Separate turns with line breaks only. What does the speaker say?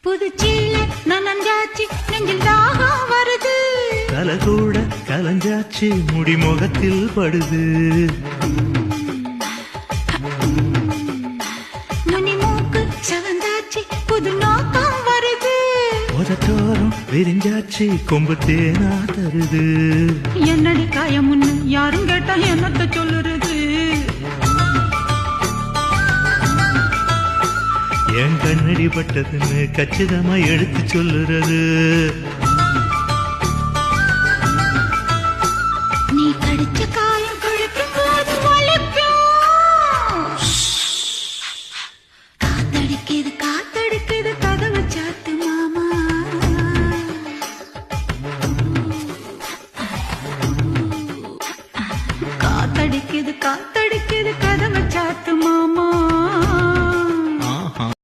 புதுச்சீல நனஞ்சாச்சு நெஞ்சில் தாகம் வருது
தலை கூட கலஞ்சாச்சு முடி முகத்தில் படுது
நுனி மூக்கு சவந்தாச்சு புது நோக்கம் வருது
உதட்டோரம் விரிஞ்சாச்சு கொம்பு தேனா தருது
என்னடி காயம் முன்னு யாரும் கேட்டா என்னத்த சொல்லுறது
என் கண்ணடி பட்டதுன்னு கச்சிதமா எடுத்து சொல்லுறது
நீ கடிச்ச காயம் கழுக்கும் போது வலிக்கும் காத்தடிக்கிறது